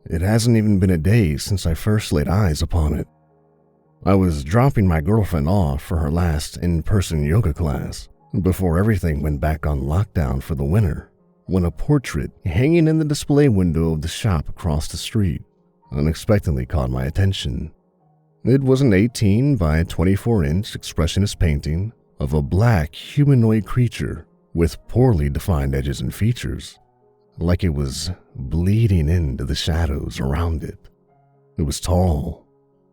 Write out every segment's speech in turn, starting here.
It hasn't even been a day since I first laid eyes upon it. I was dropping my girlfriend off for her last in-person yoga class before everything went back on lockdown for the winter, when a portrait hanging in the display window of the shop across the street unexpectedly caught my attention. It was an 18 by 24-inch expressionist painting of a black humanoid creature with poorly defined edges and features, like it was bleeding into the shadows around it. It was tall,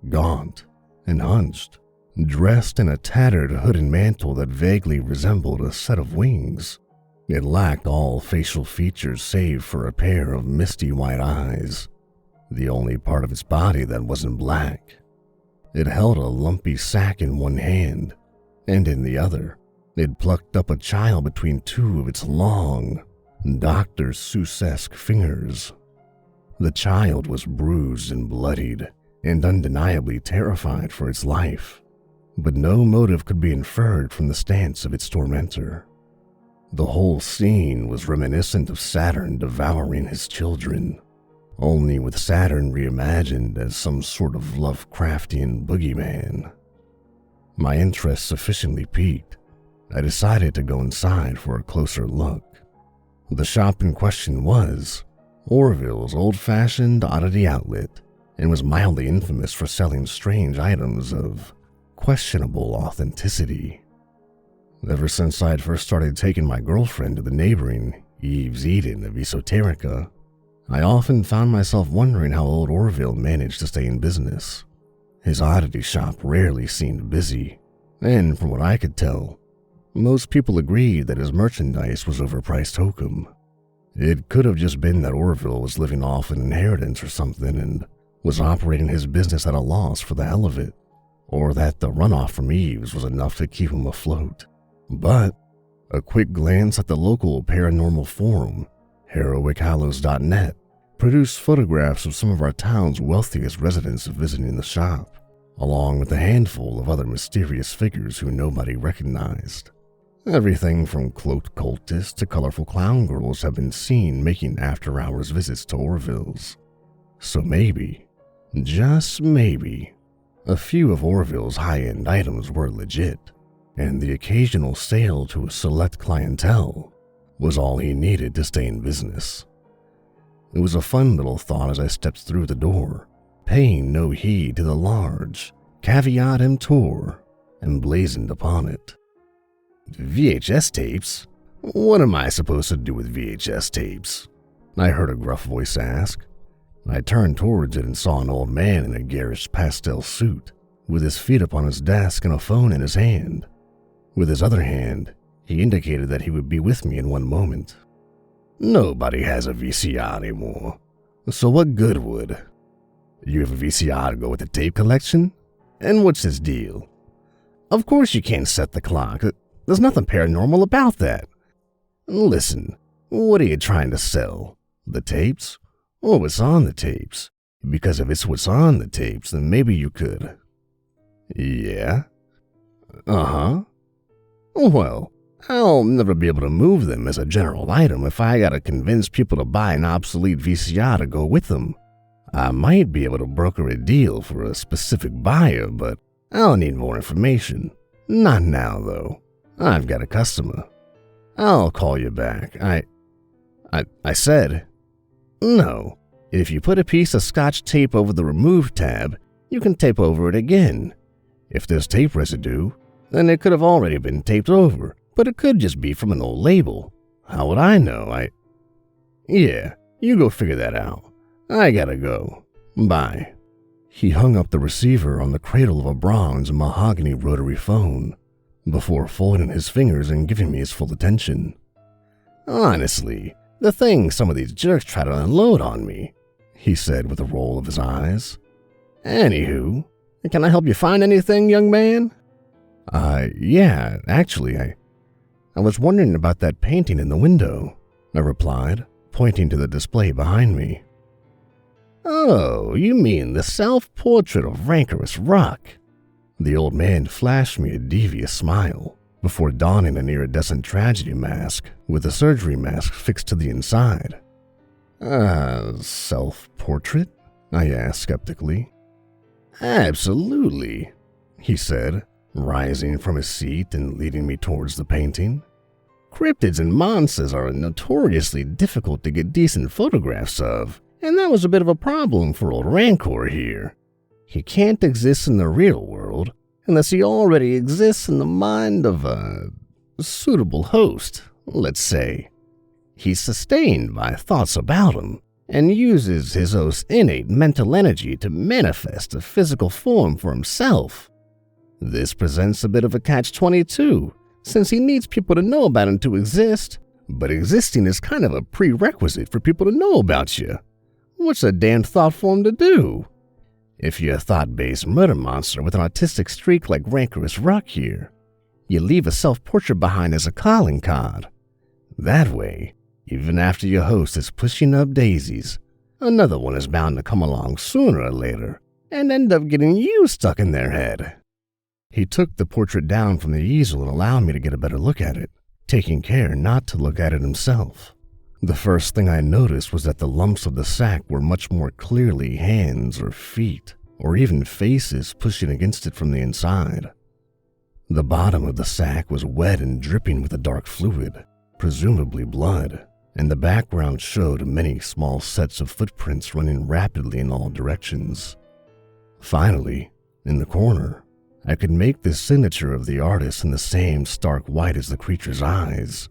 gaunt, and hunched, dressed in a tattered hood and mantle that vaguely resembled a set of wings. It lacked all facial features save for a pair of misty white eyes, the only part of its body that wasn't black. It held a lumpy sack in one hand, and in the other, it plucked up a child between two of its long, Dr. Seuss-esque fingers. The child was bruised and bloodied, and undeniably terrified for its life, but no motive could be inferred from the stance of its tormentor. The whole scene was reminiscent of Saturn devouring his children, only with Saturn reimagined as some sort of Lovecraftian boogeyman. My interest sufficiently piqued, I decided to go inside for a closer look. The shop in question was Orville's old-fashioned oddity outlet and was mildly infamous for selling strange items of questionable authenticity. Ever since I had first started taking my girlfriend to the neighboring Eve's Eden of Esoterica, I often found myself wondering how old Orville managed to stay in business. His oddity shop rarely seemed busy, and from what I could tell, most people agreed that his merchandise was overpriced hokum. It could have just been that Orville was living off an inheritance or something and was operating his business at a loss for the hell of it, or that the runoff from Eve's was enough to keep him afloat. But a quick glance at the local paranormal forum, heroichallows.net, produced photographs of some of our town's wealthiest residents visiting the shop, along with a handful of other mysterious figures who nobody recognized. Everything from cloaked cultists to colorful clown girls have been seen making after-hours visits to Orville's. So maybe, just maybe, a few of Orville's high-end items were legit, and the occasional sale to a select clientele was all he needed to stay in business. It was a fun little thought as I stepped through the door, paying no heed to the large caveat emptor emblazoned upon it. VHS tapes? What am I supposed to do with VHS tapes? I heard a gruff voice ask. I turned towards it and saw an old man in a garish pastel suit, with his feet upon his desk and a phone in his hand. With his other hand, he indicated that he would be with me in one moment. Nobody has a VCR anymore, so what good would? You have a VCR to go with the tape collection? And what's his deal? Of course you can't set the clock. There's nothing paranormal about that. Listen, what are you trying to sell? The tapes? Or what's on the tapes? Because if it's what's on the tapes, then maybe you could. Yeah? Uh-huh. Well, I'll never be able to move them as a general item if I gotta convince people to buy an obsolete VCR to go with them. I might be able to broker a deal for a specific buyer, but I'll need more information. Not now, though. I've got a customer. I'll call you back. I said, no. If you put a piece of Scotch tape over the remove tab, you can tape over it again. If there's tape residue, then it could have already been taped over, but it could just be from an old label. How would I know? Yeah, you go figure that out. I gotta go. Bye. He hung up the receiver on the cradle of a bronze mahogany rotary phone before folding his fingers and giving me his full attention. Honestly, the things some of these jerks try to unload on me, he said with a roll of his eyes. Anywho, can I help you find anything, young man? Yeah, actually, I was wondering about that painting in the window, I replied, pointing to the display behind me. Oh, you mean the self-portrait of Rancorus Ruck? The old man flashed me a devious smile before donning an iridescent tragedy mask with a surgery mask fixed to the inside. Self-portrait? self-portrait? I asked skeptically. Absolutely, he said, rising from his seat and leading me towards the painting. Cryptids and monsters are notoriously difficult to get decent photographs of, and that was a bit of a problem for old Rancor here. He can't exist in the real world unless he already exists in the mind of a suitable host, let's say. He's sustained by thoughts about him and uses his host's innate mental energy to manifest a physical form for himself. This presents a bit of a catch-22, since he needs people to know about him to exist, but existing is kind of a prerequisite for people to know about you. What's a damn thought form to do? If you're a thought-based murder monster with an artistic streak like Rancorus Ruck here, you leave a self-portrait behind as a calling card. That way, even after your host is pushing up daisies, another one is bound to come along sooner or later and end up getting you stuck in their head. He took the portrait down from the easel and allowed me to get a better look at it, taking care not to look at it himself. The first thing I noticed was that the lumps of the sack were much more clearly hands or feet, or even faces pushing against it from the inside. The bottom of the sack was wet and dripping with a dark fluid, presumably blood, and the background showed many small sets of footprints running rapidly in all directions. Finally, in the corner, I could make the signature of the artist in the same stark white as the creature's eyes.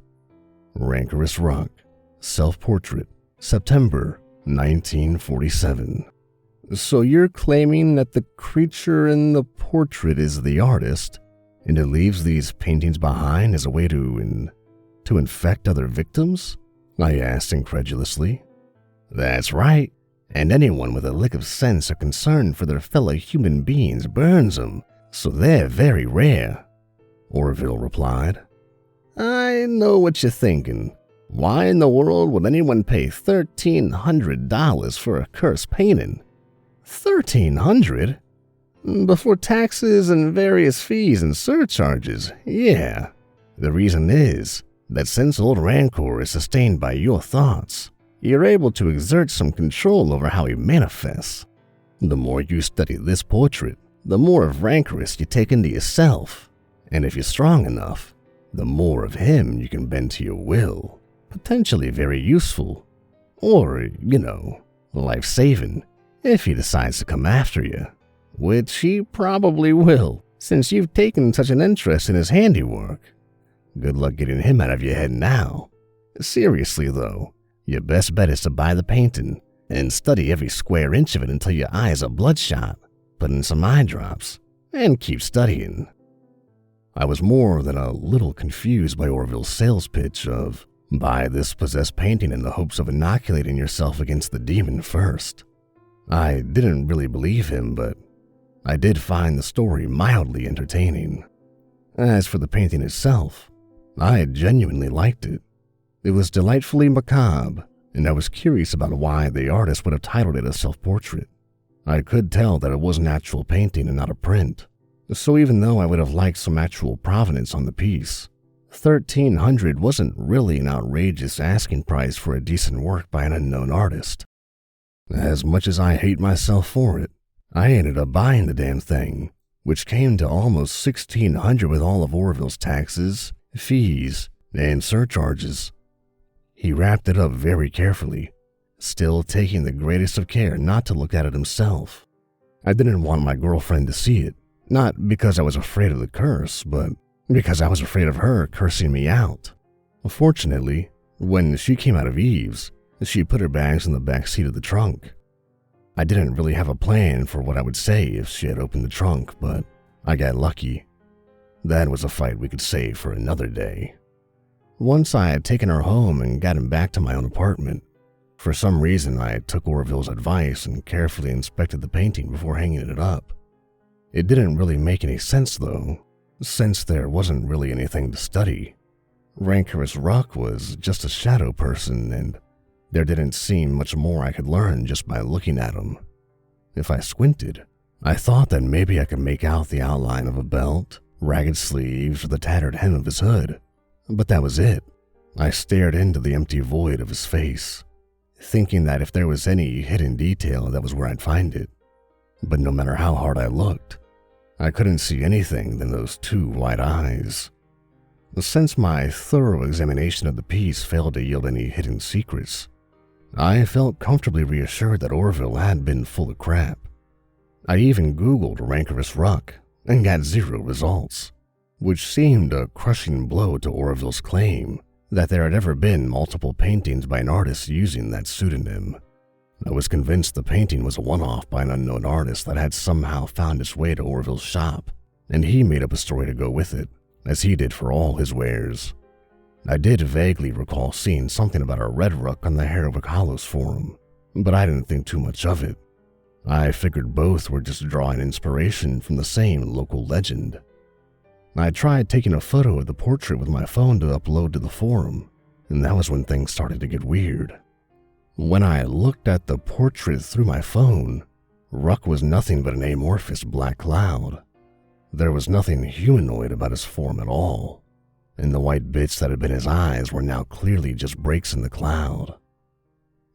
Rancorus Ruck, self-portrait, September 1947. So you're claiming that the creature in the portrait is the artist, and it leaves these paintings behind as a way to infect other victims? I asked incredulously. That's right, and anyone with a lick of sense or concern for their fellow human beings burns them, so they're very rare, Orville replied. I know what you're thinking. Why in the world would anyone pay $1,300 for a cursed painting? $1,300? Before taxes and various fees and surcharges, yeah. The reason is that since old Rancor is sustained by your thoughts, you're able to exert some control over how he manifests. The more you study this portrait, the more of Rancorus you take into yourself, and if you're strong enough, the more of him you can bend to your will. Potentially very useful, or, life-saving, if he decides to come after you, which he probably will, since you've taken such an interest in his handiwork. Good luck getting him out of your head now. Seriously, though, your best bet is to buy the painting and study every square inch of it until your eyes are bloodshot, put in some eye drops, and keep studying. I was more than a little confused by Orville's sales pitch of, buy this possessed painting in the hopes of inoculating yourself against the demon first. I didn't really believe him, but I did find the story mildly entertaining. As for the painting itself, I genuinely liked it. It was delightfully macabre, and I was curious about why the artist would have titled it a self-portrait. I could tell that it was an actual painting and not a print, so even though I would have liked some actual provenance on the piece, $1,300 wasn't really an outrageous asking price for a decent work by an unknown artist. As much as I hate myself for it, I ended up buying the damn thing, which came to almost $1,600 with all of Orville's taxes, fees, and surcharges. He wrapped it up very carefully, still taking the greatest of care not to look at it himself. I didn't want my girlfriend to see it, not because I was afraid of the curse, but because I was afraid of her cursing me out. Fortunately, when she came out of Eve's, she put her bags in the back seat of the trunk. I didn't really have a plan for what I would say if she had opened the trunk, but I got lucky. That was a fight we could save for another day. Once I had taken her home and gotten back to my own apartment, for some reason I took Orville's advice and carefully inspected the painting before hanging it up. It didn't really make any sense though, since there wasn't really anything to study. Rancorus Ruck was just a shadow person, and there didn't seem much more I could learn just by looking at him. If I squinted, I thought that maybe I could make out the outline of a belt, ragged sleeves, or the tattered hem of his hood, but that was it. I stared into the empty void of his face. thinking that if there was any hidden detail, that was where I'd find it. But no matter how hard I looked, I couldn't see anything than those two white eyes. Since my thorough examination of the piece failed to yield any hidden secrets, I felt comfortably reassured that Orville had been full of crap. I even Googled Rancorus Ruck and got 0 results, which seemed a crushing blow to Orville's claim that there had ever been multiple paintings by an artist using that pseudonym. I was convinced the painting was a one-off by an unknown artist that had somehow found its way to Orville's shop, and he made up a story to go with it, as he did for all his wares. I did vaguely recall seeing something about a red Ruck on the Heroic Hollows forum, but I didn't think too much of it. I figured both were just drawing inspiration from the same local legend. I tried taking a photo of the portrait with my phone to upload to the forum, and that was when things started to get weird. When I looked at the portrait through my phone, Ruck was nothing but an amorphous black cloud. There was nothing humanoid about his form at all, and the white bits that had been his eyes were now clearly just breaks in the cloud.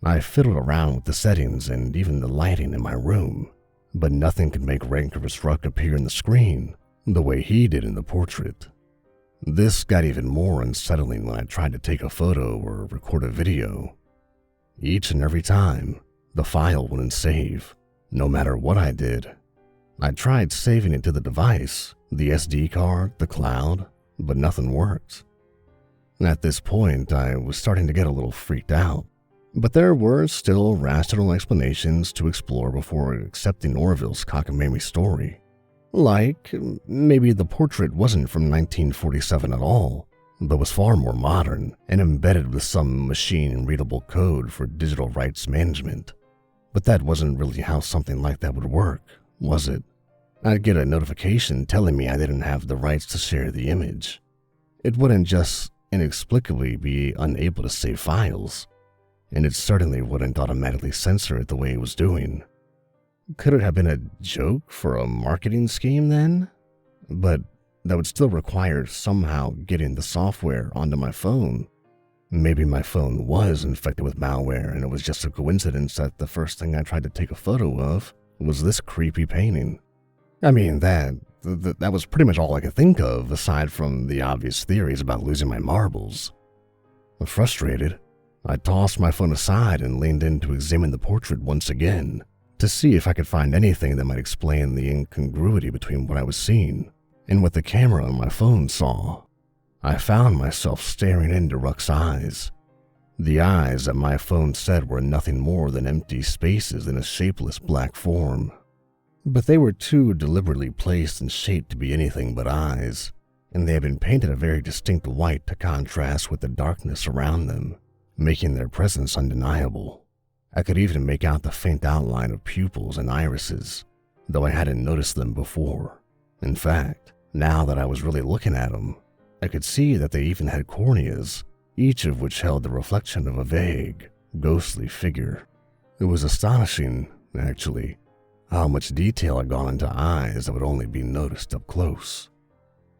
I fiddled around with the settings and even the lighting in my room, but nothing could make Rancorus Ruck appear in the screen the way he did in the portrait. This got even more unsettling when I tried to take a photo or record a video. Each and every time, the file wouldn't save, no matter what I did. I tried saving it to the device, the SD card, the cloud, but nothing worked. At this point, I was starting to get a little freaked out, but there were still rational explanations to explore before accepting Orville's cockamamie story. Like, maybe the portrait wasn't from 1947 at all, but was far more modern and embedded with some machine-readable code for digital rights management. But that wasn't really how something like that would work, was it? I'd get a notification telling me I didn't have the rights to share the image. It wouldn't just inexplicably be unable to save files, and it certainly wouldn't automatically censor it the way it was doing. Could it have been a joke for a marketing scheme then? But that would still require somehow getting the software onto my phone. Maybe my phone was infected with malware and it was just a coincidence that the first thing I tried to take a photo of was this creepy painting. I mean, that was pretty much all I could think of aside from the obvious theories about losing my marbles. Frustrated, I tossed my phone aside and leaned in to examine the portrait once again to see if I could find anything that might explain the incongruity between what I was seeing and what the camera on my phone saw. I found myself staring into Ruck's eyes. The eyes that my phone said were nothing more than empty spaces in a shapeless black form. But they were too deliberately placed and shaped to be anything but eyes, and they had been painted a very distinct white to contrast with the darkness around them, making their presence undeniable. I could even make out the faint outline of pupils and irises, though I hadn't noticed them before. In fact, now that I was really looking at them, I could see that they even had corneas, each of which held the reflection of a vague, ghostly figure. It was astonishing, actually, how much detail had gone into eyes that would only be noticed up close.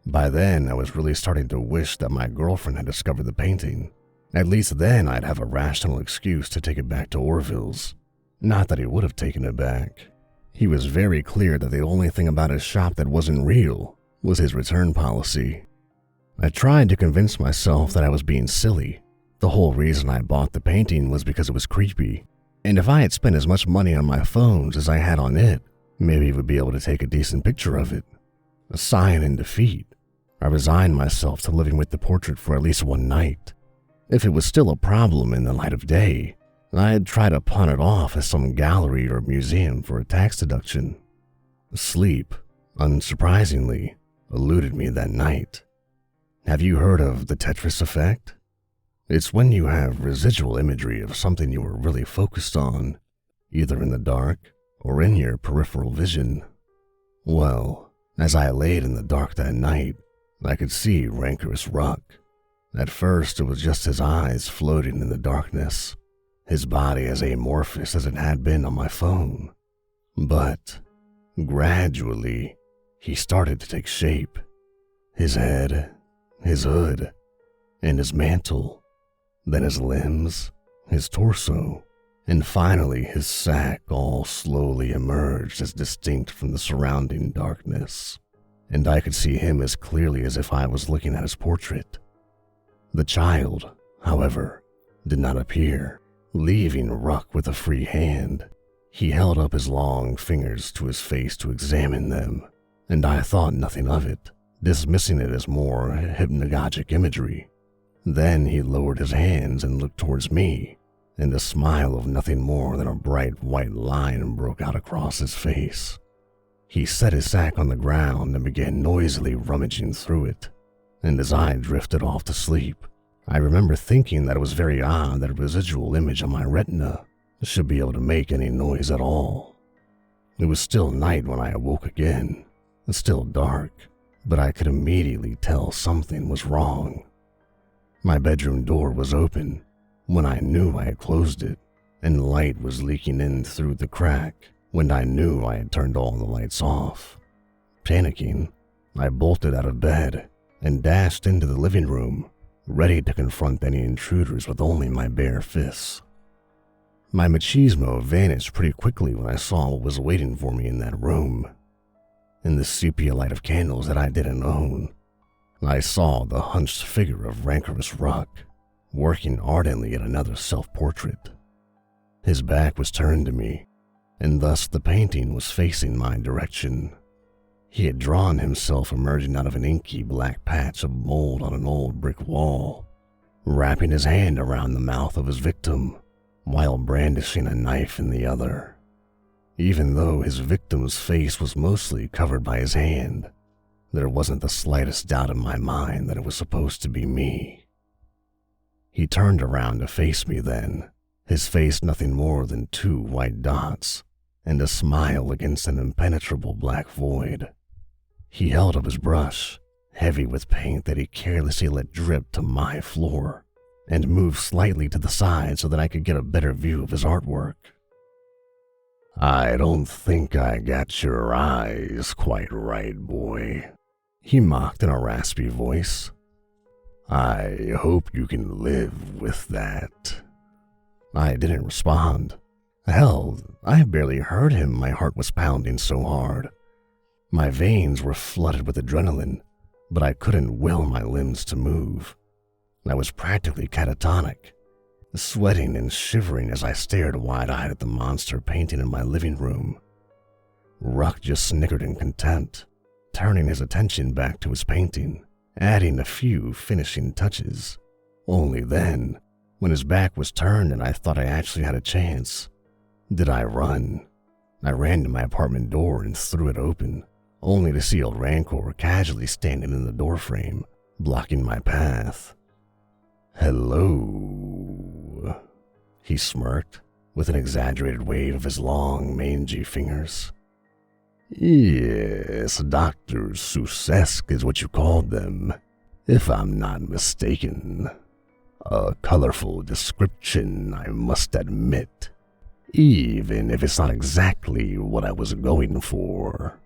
By then, I was really starting to wish that my girlfriend had discovered the painting. At least then I'd have a rational excuse to take it back to Orville's. Not that he would have taken it back. He was very clear that the only thing about his shop that wasn't real was his return policy. I tried to convince myself that I was being silly. The whole reason I bought the painting was because it was creepy, and if I had spent as much money on my phones as I had on it, maybe he would be able to take a decent picture of it. A sign in defeat, I resigned myself to living with the portrait for at least one night. If it was still a problem in the light of day, I'd try to pawn it off as some gallery or museum for a tax deduction. Sleep, unsurprisingly, eluded me that night. Have you heard of the Tetris effect? It's when you have residual imagery of something you were really focused on, either in the dark or in your peripheral vision. Well, as I laid in the dark that night, I could see Rancorus Ruck. At first, it was just his eyes floating in the darkness, his body as amorphous as it had been on my phone. But, gradually, he started to take shape. His head, his hood, and his mantle, then his limbs, his torso, and finally his sack all slowly emerged as distinct from the surrounding darkness, and I could see him as clearly as if I was looking at his portrait. The child, however, did not appear, leaving Ruck with a free hand. He held up his long fingers to his face to examine them, and I thought nothing of it, dismissing it as more hypnagogic imagery. Then he lowered his hands and looked towards me, and a smile of nothing more than a bright white line broke out across his face. He set his sack on the ground and began noisily rummaging through it, and as I drifted off to sleep, I remember thinking that it was very odd that a residual image on my retina should be able to make any noise at all. It was still night when I awoke again, still dark, but I could immediately tell something was wrong. My bedroom door was open when I knew I had closed it, and light was leaking in through the crack when I knew I had turned all the lights off. Panicking, I bolted out of bed and dashed into the living room, ready to confront any intruders with only my bare fists. My machismo vanished pretty quickly when I saw what was waiting for me in that room. In the sepia light of candles that I didn't own, I saw the hunched figure of Rancorus Ruck, working ardently at another self-portrait. His back was turned to me, and thus the painting was facing my direction. He had drawn himself emerging out of an inky black patch of mold on an old brick wall, wrapping his hand around the mouth of his victim, while brandishing a knife in the other. Even though his victim's face was mostly covered by his hand, there wasn't the slightest doubt in my mind that it was supposed to be me. He turned around to face me then, his face nothing more than 2 white dots, and a smile against an impenetrable black void. He held up his brush, heavy with paint that he carelessly let drip to my floor, and moved slightly to the side so that I could get a better view of his artwork. "I don't think I got your eyes quite right, boy," he mocked in a raspy voice. "I hope you can live with that." I didn't respond. Hell, I barely heard him, my heart was pounding so hard. My veins were flooded with adrenaline, but I couldn't will my limbs to move. I was practically catatonic, sweating and shivering as I stared wide-eyed at the monster painting in my living room. Ruck just snickered in contempt, turning his attention back to his painting, adding a few finishing touches. Only then, when his back was turned and I thought I actually had a chance, did I run. I ran to my apartment door and threw it open, only to see old Rancor casually standing in the doorframe, blocking my path. "Hello," he smirked, with an exaggerated wave of his long, mangy fingers. "Yes, Dr. Seuss-esque is what you called them, if I'm not mistaken. A colorful description, I must admit, even if it's not exactly what I was going for."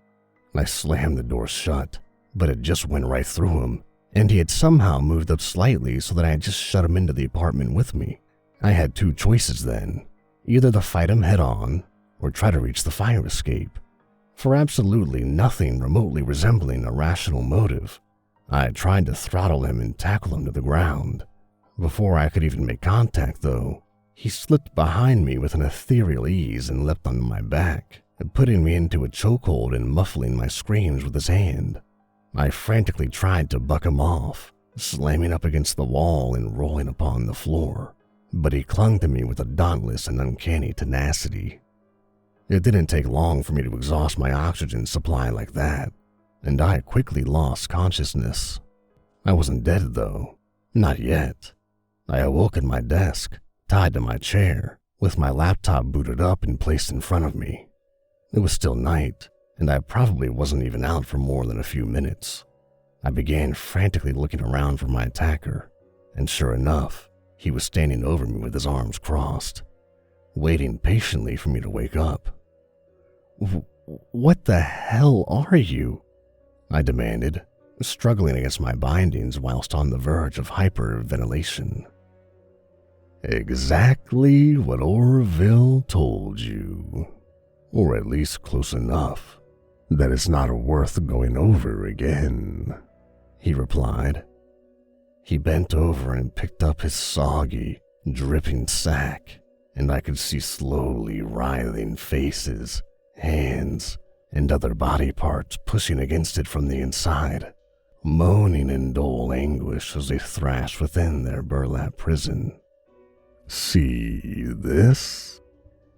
I slammed the door shut, but it just went right through him, and he had somehow moved up slightly so that I had just shut him into the apartment with me. I had 2 choices then, either to fight him head on or try to reach the fire escape. For absolutely nothing remotely resembling a rational motive, I tried to throttle him and tackle him to the ground. Before I could even make contact, though, he slipped behind me with an ethereal ease and leapt onto my back, putting me into a chokehold and muffling my screams with his hand. I frantically tried to buck him off, slamming up against the wall and rolling upon the floor, but he clung to me with a dauntless and uncanny tenacity. It didn't take long for me to exhaust my oxygen supply like that, and I quickly lost consciousness. I wasn't dead, though. Not yet. I awoke at my desk, tied to my chair, with my laptop booted up and placed in front of me. It was still night, and I probably wasn't even out for more than a few minutes. I began frantically looking around for my attacker, and sure enough, he was standing over me with his arms crossed, waiting patiently for me to wake up. "What the hell are you?" I demanded, struggling against my bindings whilst on the verge of hyperventilation. Exactly what Orville told you. Or at least close enough that it's not worth going over again, he replied. He bent over and picked up his soggy, dripping sack, and I could see slowly writhing faces, hands, and other body parts pushing against it from the inside, moaning in dull anguish as they thrashed within their burlap prison. See this?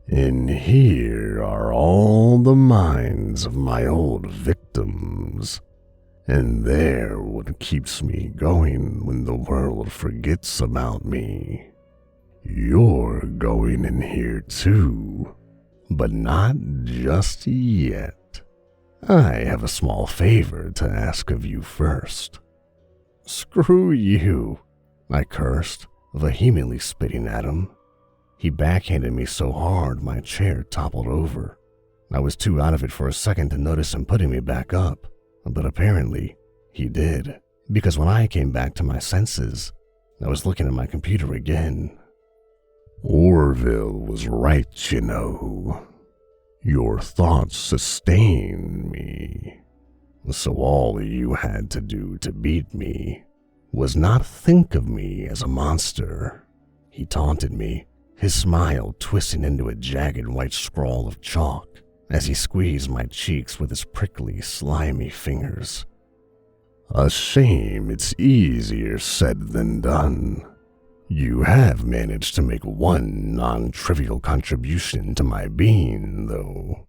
In here are all the minds of my old victims, and they're what keeps me going when the world forgets about me. You're going in here too, but not just yet. I have a small favor to ask of you first. Screw you, I cursed, vehemently spitting at him. He backhanded me so hard my chair toppled over. I was too out of it for a second to notice him putting me back up, but apparently he did, because when I came back to my senses, I was looking at my computer again. Orville was right, you know. Your thoughts sustain me. So all you had to do to beat me was not think of me as a monster. He taunted me, his smile twisting into a jagged white scrawl of chalk as he squeezed my cheeks with his prickly, slimy fingers. A shame it's easier said than done. You have managed to make one non-trivial contribution to my being, though.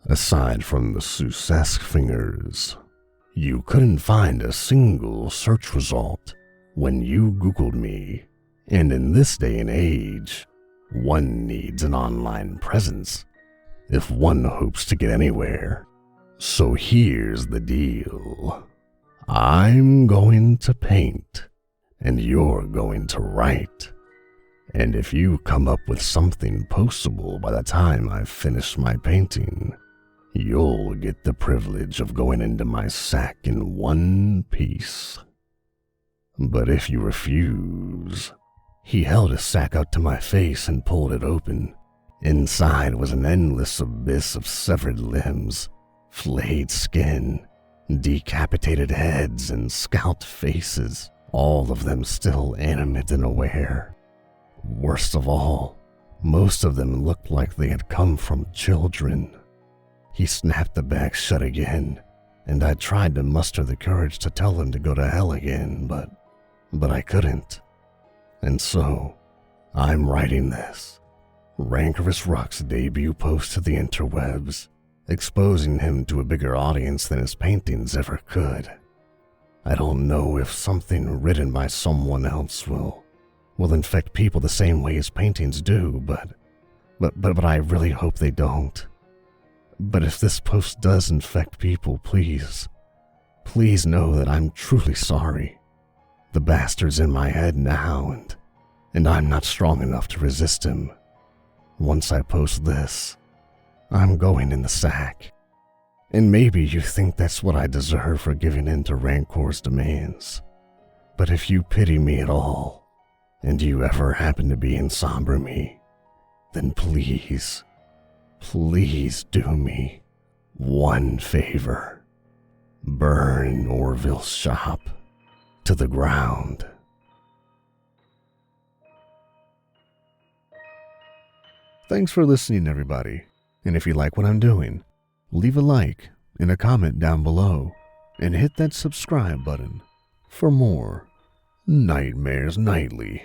Aside from the Sussesk fingers, you couldn't find a single search result when you Googled me, and in this day and age, one needs an online presence if one hopes to get anywhere. So here's the deal. I'm going to paint, and you're going to write. And if you come up with something postable by the time I've finished my painting, you'll get the privilege of going into my sack in one piece. But if you refuse, he held his sack out to my face and pulled it open. Inside was an endless abyss of severed limbs, flayed skin, decapitated heads, and scalped faces, all of them still animate and aware. Worst of all, most of them looked like they had come from children. He snapped the bag shut again, and I tried to muster the courage to tell him to go to hell again, but I couldn't. And so, I'm writing this, Rancorus Ruck's debut post to the interwebs, exposing him to a bigger audience than his paintings ever could. I don't know if something written by someone else will infect people the same way his paintings do, but I really hope they don't. But if this post does infect people, please know that I'm truly sorry. The bastard's in my head now, and I'm not strong enough to resist him. Once I post this, I'm going in the sack. And maybe you think that's what I deserve for giving in to Rancor's demands. But if you pity me at all, and you ever happen to be in Somber Me, then please do me one favor. Burn Orville's shop to the ground. Thanks for listening, everybody. And if you like what I'm doing, leave a like and a comment down below, and hit that subscribe button for more Nightmares Nightly.